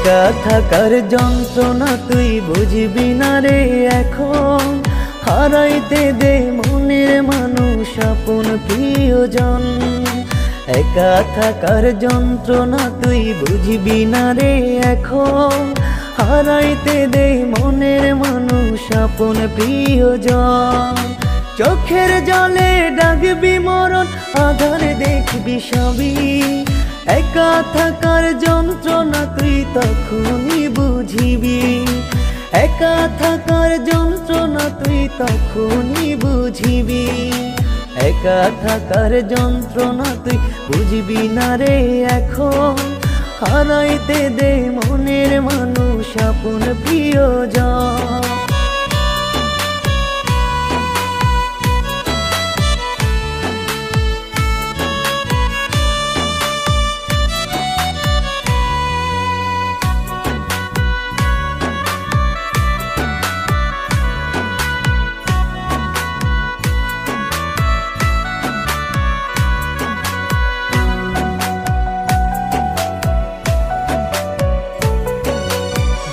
একা থাকার যন্ত্রণা তুই বুঝবি না রে এখন, হারাইতে দে মনের মানুষ আপন প্রিয়জন। একা থাকার যন্ত্রণা তুই বুঝবি না রে এখন, হারাইতে দে মনের মানুষ আপন প্রিয়জন। চোখের জলে ডাকবি মরণ, আধারে দেখবি সবই। একা থাকার যন্ত্রণা তুই তখনই বুঝিবি, একা থাকার যন্ত্রণা তুই তখনই বুঝিবি। একা থাকার যন্ত্রণা তুই বুঝবি না রে এখন, হারাইতে দে মনের মানুষ আপন প্রিয়জন।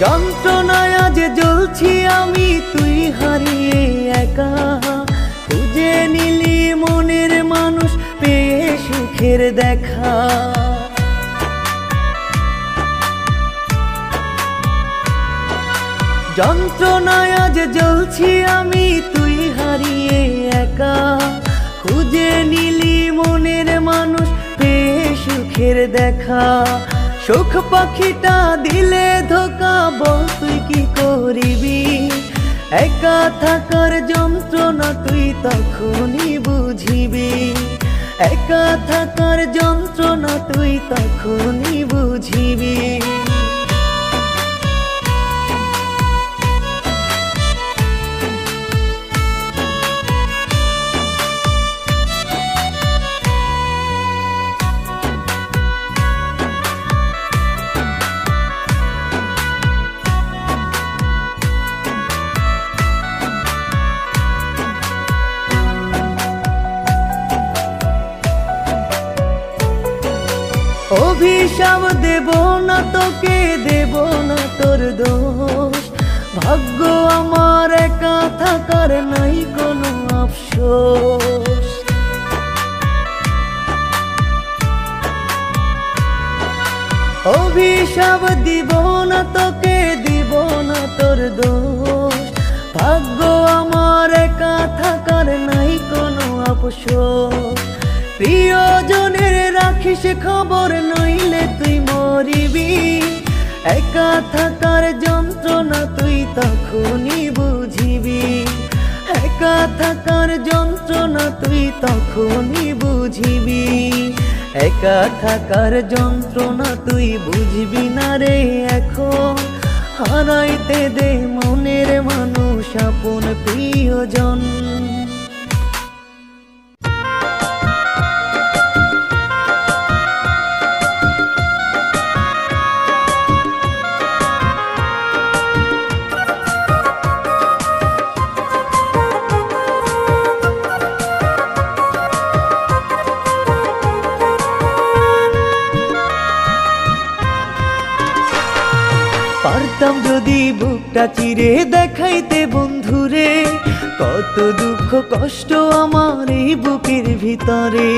যন্ত্রণায় আজ জ্বলছি আমি তুই হারিয়ে একা, খুঁজে নিলি মনের মানুষ পেয়ে সুখের দেখা। যন্ত্রণায় আজ জ্বলছি আমি তুই হারিয়ে একা, খুঁজে নিলি মনের মানুষ পেয়ে সুখের দেখা। সুখ পাখিটা দিলে ধোকা, বল তুই কি করিবি? একা থাকার যন্ত্রণা তুই তখনই বুঝিবি, একা থাকার যন্ত্রণা তুই তখনই বুঝিবি। অভিশাপ দেব না তোকে, দেব না তোর দোষ। ভাগ্য আমার একা থাকার নাই কোনো আফসোস। অভিশাপ দিব না তোকে, দিব না তোর দোষ। ভাগ্য আমার একা থাকার নাই কোনো আফসোস। প্রিয়জনের রাখিস খবর, নইলে তুই মরিবি। একা থাকার যন্ত্রণা তুই তখনই বুঝিবি, একা থাকার যন্ত্রণা তুই তখনই বুঝিবি। একা থাকার যন্ত্রণা তুই বুঝবি না রে এখন, হারাইতে দে মনের মানুষ আপন প্রিয়জন। পারতাম যদি বুকটা চিরে দেখাইতে বন্ধুরে, কত দুঃখ কষ্ট আমার এই বুকের ভিতরে।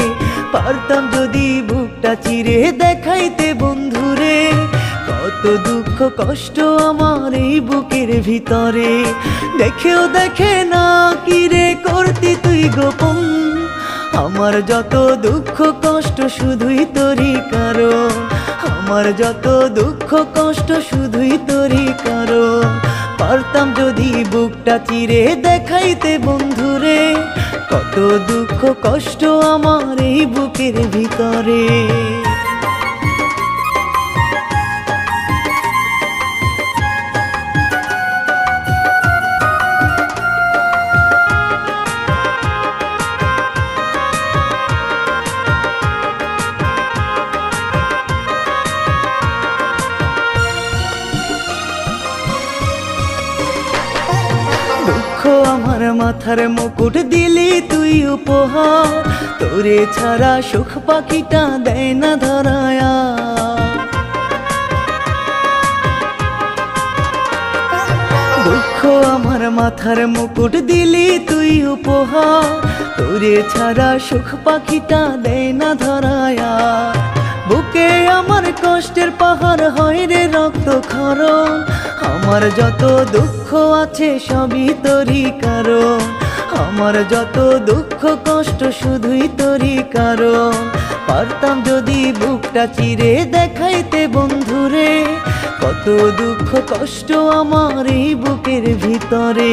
পারতাম যদি বুকটা চিরে দেখাইতে বন্ধুরে, কত দুঃখ কষ্ট আমার এই বুকের ভিতরে। দেখেও দেখে না কিরে করতি তুই গোপন, আমার যত দুঃখ কষ্ট শুধুই তোরই কারণ। আমার যত দুঃখ কষ্ট শুধুই তোরই কারণ। পারতাম যদি বুকটা চিরে দেখাইতে বন্ধুরে, কত দুঃখ কষ্ট আমার এই বুকের ভিতরে। আমার মাথার মুকুট দিলি তুই উপহার, তোরে ছাড়া সুখ পাখিটা দেয় না ধরায়া। দুঃখ আমার মাথার মুকুট দিলি তুই উপহার, তোরে ছাড়া সুখ পাখিটা দেয় না ধরায়। বুকে আমার কষ্টের পাহাড় হয় রে রক্ত ক্ষরণ, আমার যত দুঃখ আছে সবই তোরই কারণ, আমার যত দুঃখ কষ্ট শুধুই তোরই কারণ। পারতাম যদি বুকটা চিরে দেখাইতে বন্ধুরে, কত দুঃখ কষ্ট আমার এই বুকের ভিতরে।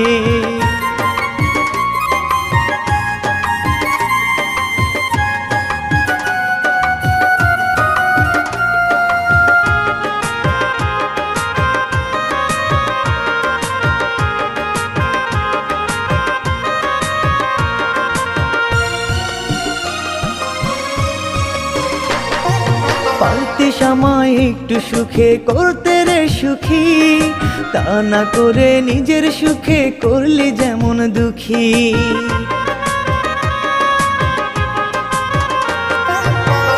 পারতিস আমায় একটু সুখে করতে রে সুখী, তা না করে নিজের সুখে করলি যেমন দুঃখী।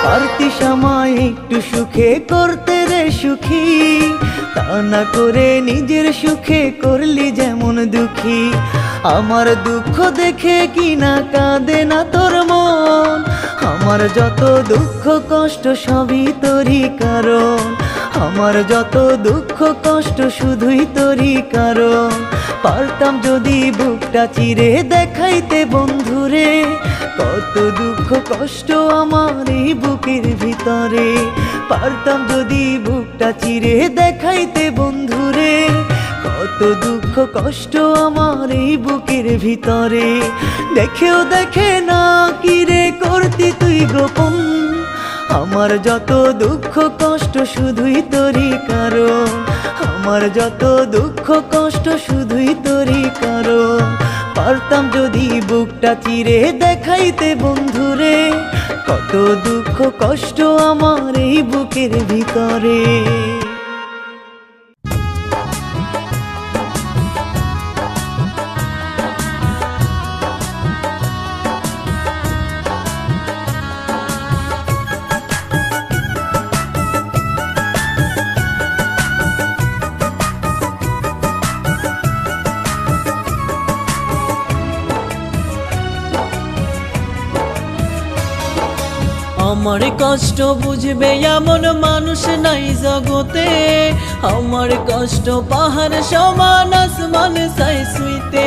পারতিস আমায় একটু সুখে করতে রে সুখী, তা না করে নিজের সুখে করলি যেমন দুঃখী। আমার দুঃখ দেখে কি না কাঁদে না তোর মন, আমার যত দুঃখ কষ্ট সবই তোরই কারণ, আমার যত দুঃখ কষ্ট শুধুই তোরই কারণ। পারতাম যদি বুকটা চিরে দেখাইতে বন্ধুরে, কত দুঃখ কষ্ট আমার এই বুকের ভিতরে। পারতাম যদি বুকটা চিরে দেখাইতে বন্ধুরে, কত দুঃখ কষ্ট আমার এই বুকের ভিতরে। দেখেও দেখে না কি রে করতি তুই গোপন, আমার যত দুঃখ কষ্ট শুধুই তোরই কারণ, আমার যত দুঃখ কষ্ট শুধুই তোরই কারণ। পারতাম যদি বুকটা চিরে দেখাইতে বন্ধুরে, কত দুঃখ কষ্ট আমার এই বুকের ভিতরে। আমার কষ্ট বুঝবে এমন মানুষ নাই জগতে, আমার কষ্ট পাহাড় সমান আসমান চাই ছুঁইতে।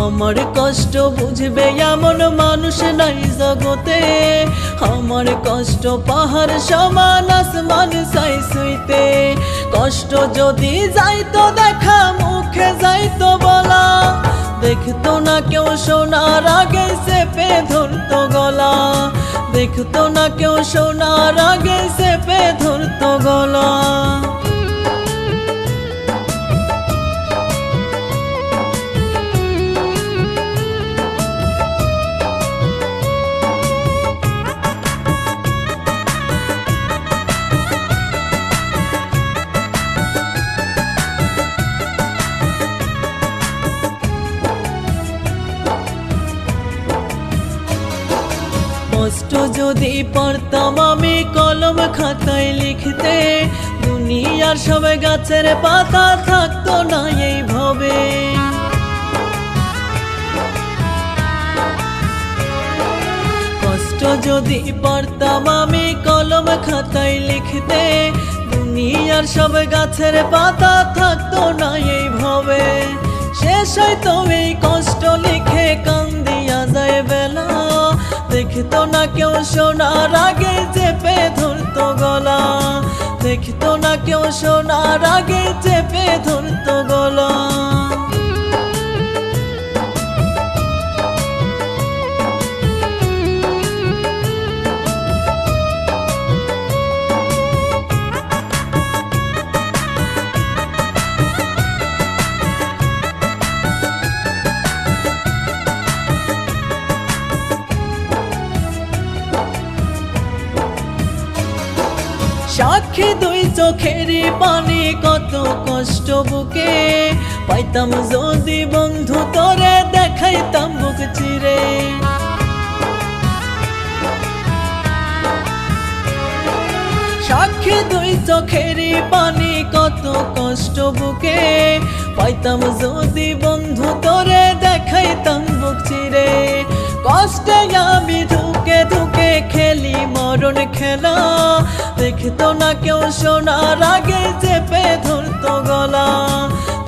আমার কষ্ট বুঝবে এমন মানুষ নাই জগতে, আমার কষ্ট পাহাড় সমান আসমান চাই ছুঁইতে। কষ্ট যদি যাইতো দেখা মুখে যাইতো বলা, দেখতো না কেউ শোনার আগে চেপে ধরতো গলা, দেখতো না কেউ শোনার আগে চেপে ধরতো গলা। কষ্ট যদি পারতাম আমি কলম খাতায় লিখতে, দুনিয়ার সব গাছের পাতা থাকতো না এইভাবে। কষ্ট যদি পারতাম আমি কলম খাতায় লিখতে, দুনিয়ার সব গাছের পাতা থাকতো না এইভাবে। শেষ হয়তো এই কষ্ট লিখে কান্দিয়া যায় বেলা, দেখতো না কেউ শোনার আগে চেপে ধরতো গলা, দেখতো না কেউ শোনার আগে চেপে ধরতো গলা। সাক্ষী দুই চোখেরই পানি কত কষ্ট বুকে, পাইতাম যদি বন্ধু তোরে দেখাইতাম বুক চিরে। সাক্ষী রাখে দুই চোখেরই পানি, কত কষ্ট বুকে পাইতাম যদি বন্ধু তোরে দেখাইতাম বুক চিরে। কষ্টে আমি ধুকে ধুকে খেলি মরণ খেলা, দেখতো না কেউ শোনার আগে চেপে ধরতো গলা,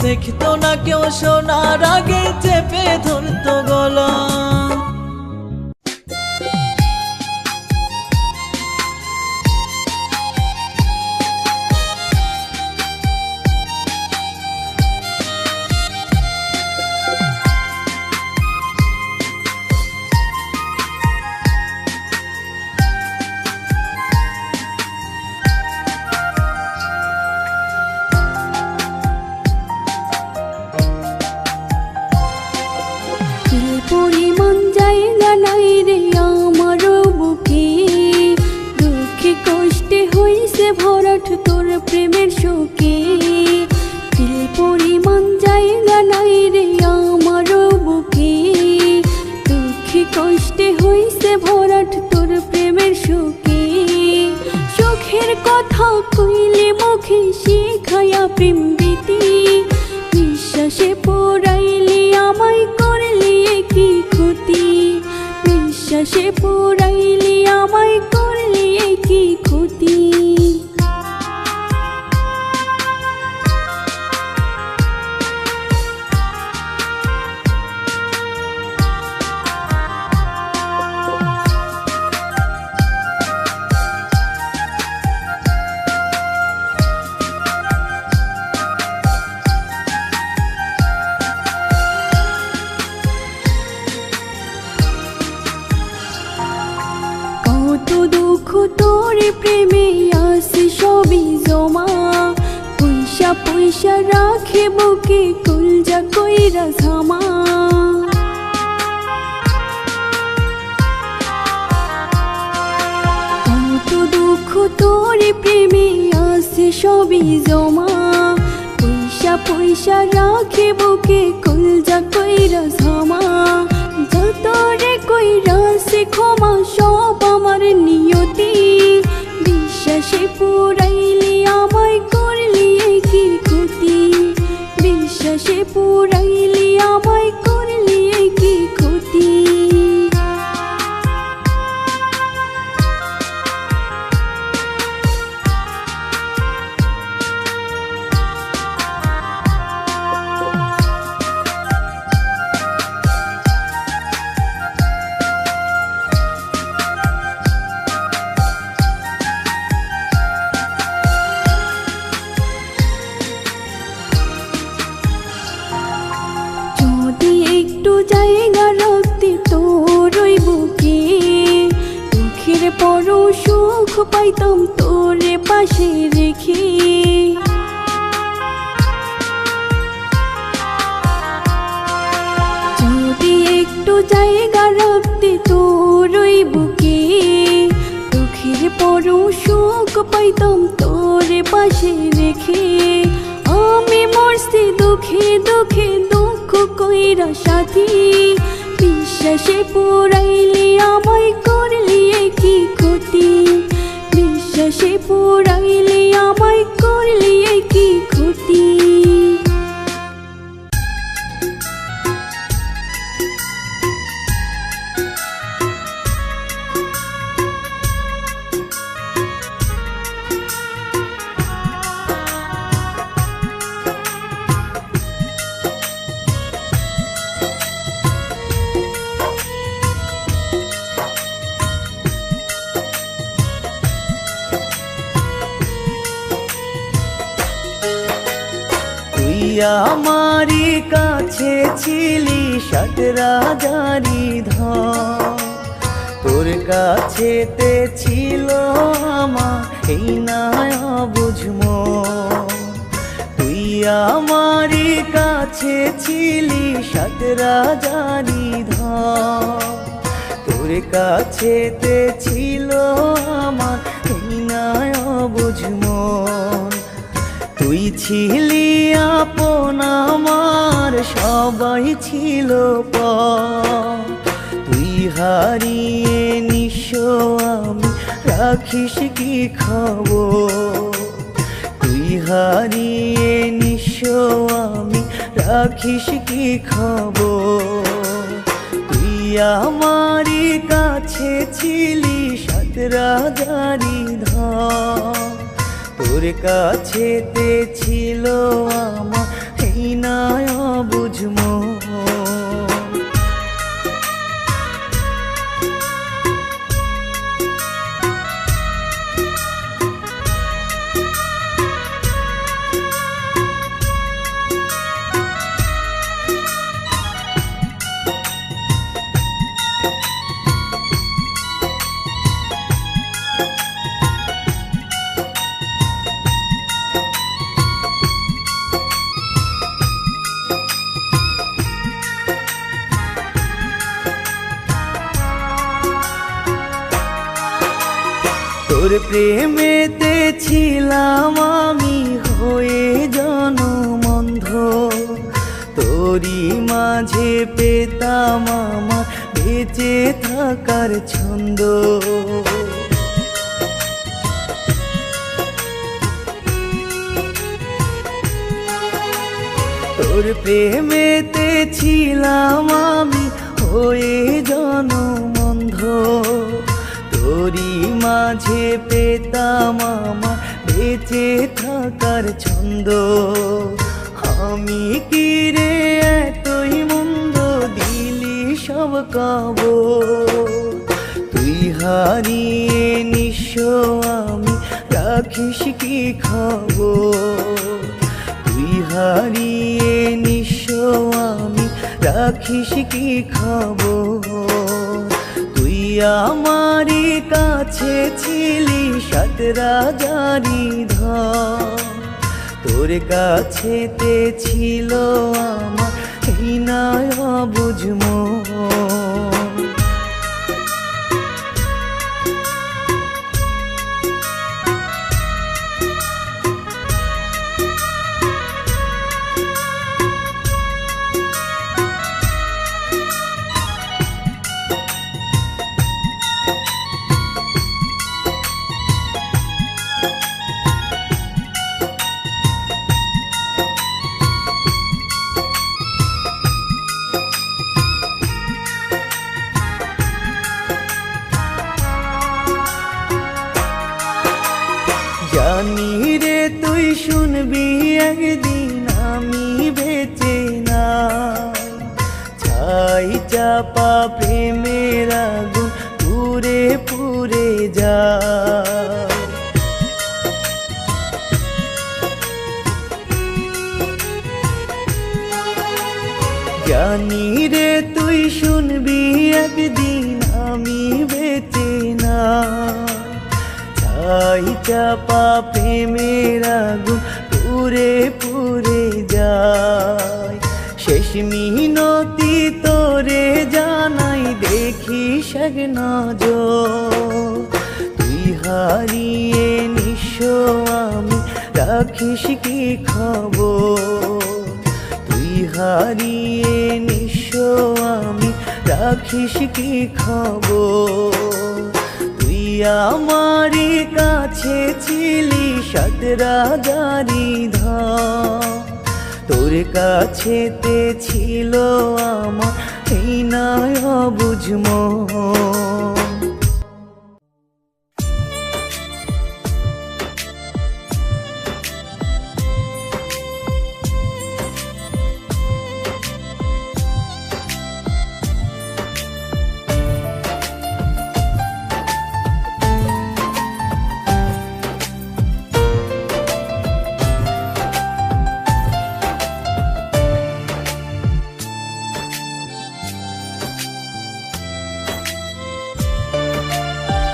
দেখতো না কেউ শোনার আগে চেপে ধরতো গলা। পরিমাণ জায়গা নাই রে আমার বুকে, দুঃখে কষ্টে হইছে ভরাট তোর প্রেমের শোকে। দিল পরিমাণ জায়গা নাই রে আমার বুকে, দুঃখে কষ্টে হইছে ভরাট তোর প্রেমের শোকে। সুখের কথা কইলে মুখে শিখায়া প্রেম রীতি, বিশ্বাসে পড়াইলে আমায় করলি কি ক্ষতি, বিশ্বাসে পড়াইলে আমায় করলি কি ক্ষতি। কত দুঃখ তোর প্রেমে আসে সবই জমা, পয়সা পয়সা রাখে বুকে কলজা কইরা ঝামা। কত দুঃখ তোর প্রেমে আসে সবই জমা, পয়সা পয়সা রাখে বুকে কলজা কইরা ঝামা। যত রে কইরা সে ক্ষমা সব আমার নিয়তি, বিশ্বাসে পড়াইলে আমায় করলি কি ক্ষতি, বিশ্বাসে পড়াইলে আমায় করলি কি ক্ষতি। যদি একটু জায়গা রাখতে তোর ওই বুকে, দুঃখের পরও সুখ পাইতাম তোর পাশে রেখে। যদি একটু জায়গা রাখতে তোর ওই বুকে, দুঃখের পরও সুখ পাইতাম তোর পাশে রেখে। আমি মরছি দুঃখে দুঃখে দুঃখ কইরা সাথী, বিশ্বাসে পড়াইলে আমায় করলি কি ক্ষতি, বিশ্বাসে পড়াইলে আমায় করলি কি ক্ষতি। আমারি কাছে ছিলি সাত রাজারি ধন, তোর কাছেতে ছিল আমার এই নয় বুঝমো। তুই আমারি কাছে ছিলি সাত রাজারি ধন, তোর কাছেতে ছিল আমার এই নয় বুঝমো। তুই ছিলি আপন আমার, সবাই ছিল পর। তুই হারিয়ে নিঃস্ব আমি রাখিস কি খবর? তুই হারিয়ে নিঃস্ব আমি, রাখিস কি খবর? তুই আমারই কাছে ছিলি সাত রাজারি ধন, তোর কাছেতে ছিল আমার এই নয় বুঝমো। তোর প্রেমেতে ছিলাম আমি হয়ে জনমন্ধ, তোরই মাঝে পেতাম আমার বেঁচে থাকার ছন্দ। তোর প্রেমেতে ছিলাম আমি হয়ে জনমন্ধ, তোরই মাঝে পেতাম আমার বেঁচে থাকার ছন্দ। আমি কি রে এতই মন্দ দিলি সব কবর? তুই হারিয়ে নিঃস্ব আমি, রাখিস কি খবর? তুই হারিয়ে নিঃস্ব আমি, রাখিস কি খবর? তুই আমারই কাছে ছিলি সাত রাজারি ধন, তোর কাছেতে ছিল আমার এই নয় বুঝমো। জানি রে তুই শুনবি একদিন আমি বেঁচে না, ছাই চাপা প্রেমের আগুন পুরে পুরে যা। জানি রে তুই শুনবি একদিন আমি বেঁচে না, ছাই চাপা প্রেমের আগুন পুরে পুরে যায়। শেষ মিনতি তোরে জানাই দেখিস এক নজর, তুই হারিয়ে নিঃস্ব আমি, রাখিস কি খবর? তুই হারিয়ে নিঃস্ব আমি, রাখিস কি খবর? তুই আমারই কাছে ছিলি সাত রাজারি ধন, তোর কাছেতে ছিল আমার এই নয় বুঝমো।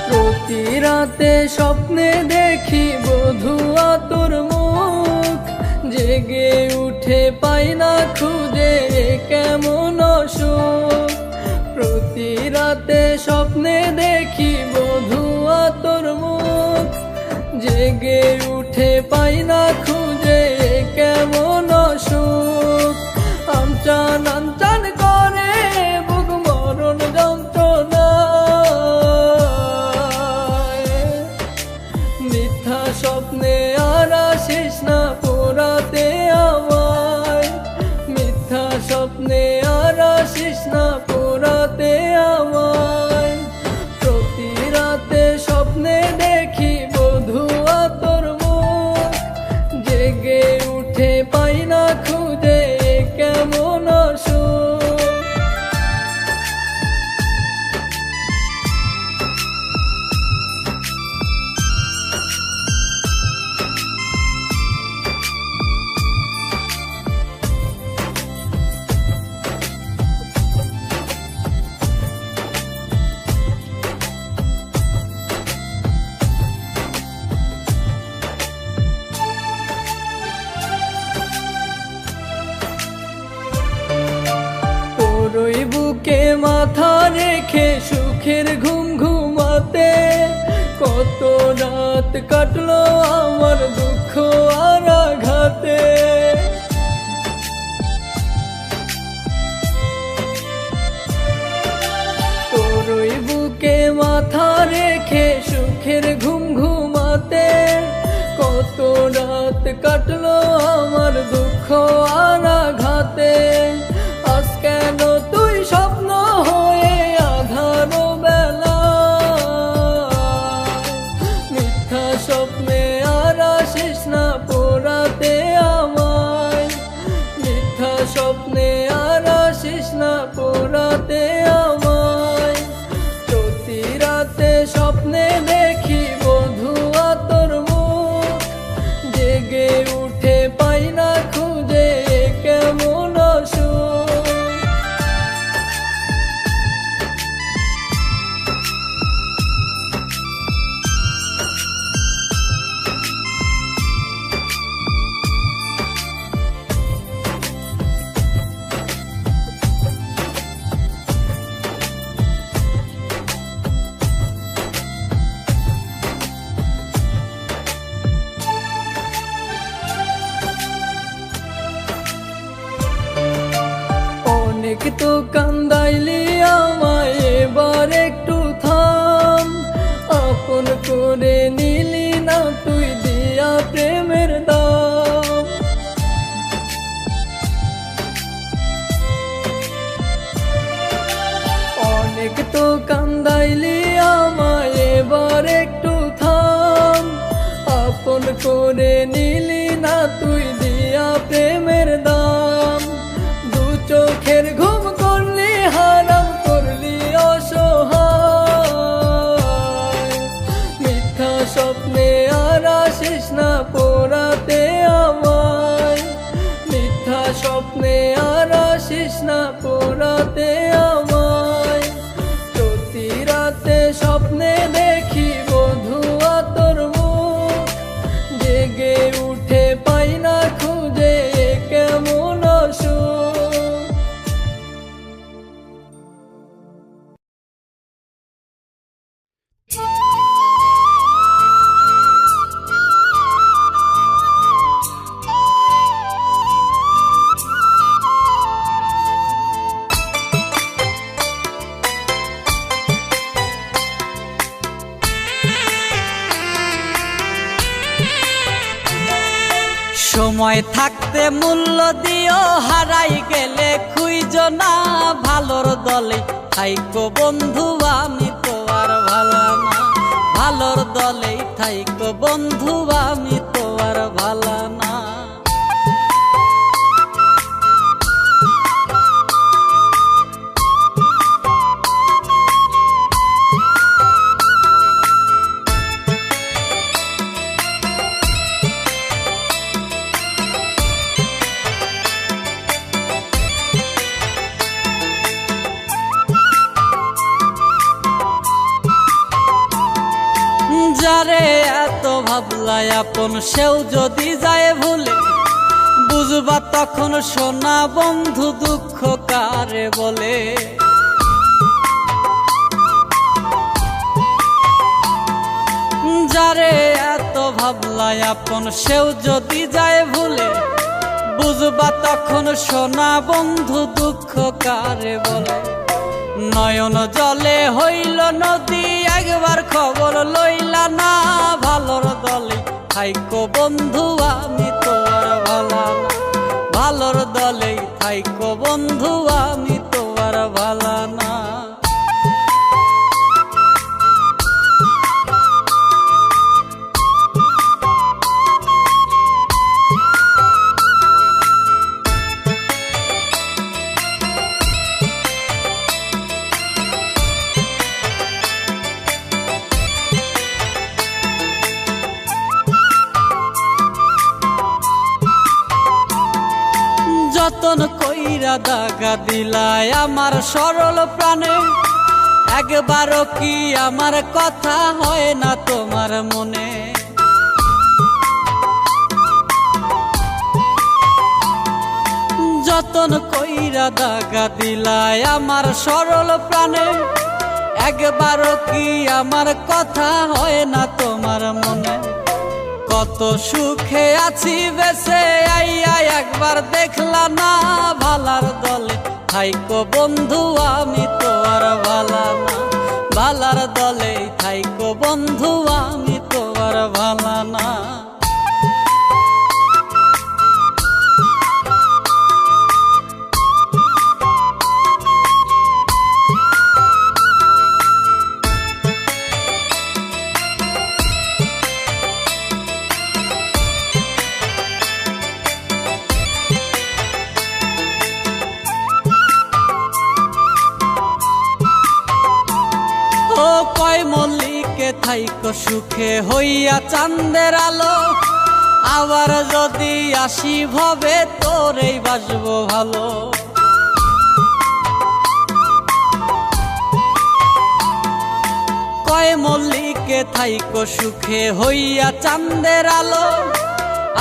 প্রতি রাতে স্বপ্নে দেখি বধুয়া তোর মুখ, জেগে উঠে পাই না খুঁজে কেমন সুখ। প্রতি রাতে স্বপ্নে দেখি বধুয়া তোর মুখ, জেগে উঠে পাই না খুঁজে কেমন সুখ। আনচান আনচান করে বুক মরণ যন্ত্রণা, মাথা রেখে সুখের ঘুম ঘুমাতে, কত রাত কাটলো আমার দুঃখ আর আঘাতে। তোরই বুকে মাথা রেখে সুখের ঘুম ঘুমাতে, কত রাত কাটলো আমার দুঃখ আর আঘাতে। আজ কেন তুই স্বপ্ন হয়ে আধার বেলা, মিথ্যা স্বপ্নে আর আসিস না পোড়াতে আমায়, মিথ্যা স্বপ্নে আর আসিস না পোড়াতে আমায়। প্রতি রাতে স্বপ্নে দেখি বধুয়া তোর মুখ, জেগে উঠে পাই না খুঁজে কেমন সুখ। অনেক তো কান্দাইলি আমায়, এবার একটু থাম। আপন করে নিলি না তুই দিয়া প্রেমের দাম। অনেক তো কান্দাইলি আমায়, এবার একটু থাম। আপন করে নিলি না তুই দিয়া প্রেমের দাম। দু চোখের ঘুম করলি হারাম, করলি অসহায়, মিথ্যা স্বপ্নে আর আসিস না পোড়াতে আমায়, মিথ্যা স্বপ্নে আর আসিস না পোড়াতে আমায়। প্রতি রাতে স্বপ্নে দেখি বধুয়া তোর মুখ, জেগে উঠে পাই না খুঁজে কেমন সুখ। সময় থাকতে মূল্য দিও, হারাই গেলে খুঁজো না। ভালোর দলে থাইকো বন্ধু, আমি তো আর ভালো না। ভালোর দলে থাইকো বন্ধু, আমি তো আর ভালো না। যারে এত ভাবলাই আপন, সেও যদি যায় ভুলে, বুঝবা তখন সোনা বন্ধু দুঃখ কারে বলে। যারে এত ভাবলাই আপন, সেও যদি যায় ভুলে, বুঝবা তখন সোনা বন্ধু দুঃখ কারে বলে। নয়ন জলে হইল নদী, একবার খবর লইলা না। ভালোর দলে থাইকো বন্ধু, আমি তো আর ভালো না। ভালোর দলে থাইকো বন্ধু, আমি তো আর ভালো না। যতন কইরা দাগা দিলাই আমার সরল প্রাণে, একবারও কি আমার কথা হয় না তোমার মনে? যতন কইরা দাগা দিলাই আমার সরল প্রাণে, একবারও কি আমার কথা হয় না তোমার মনে? কত সুখে আছি বেঁচে আইয়া একবার দেখলা না, ভালার দলে থাইকো বন্ধু আমি তো আর ভালা না, ভালার দলে থাইকো বন্ধু আমি তো আর ভালা না। কয় মল্লিকে থাইকো সুখে হইয়া চাঁদের আলো, আবার যদি আসি ভবে তোরেই বাসবো ভালো। কয় মল্লিকে থাইকো সুখে হইয়া চাঁদের আলো,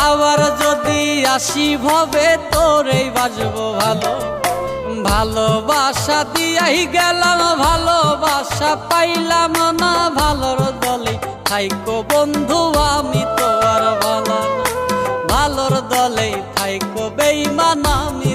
আবার যদি আসি ভবে তোরেই বাসবো ভালো। ভালোবাসা দিয়াই গেলাম ভালোবাসা পাইলাম না, ভালোর দলে থাইকো বন্ধু আমি তো আর ভালা না, ভালোর দলে থাইকো বেঈমান আমি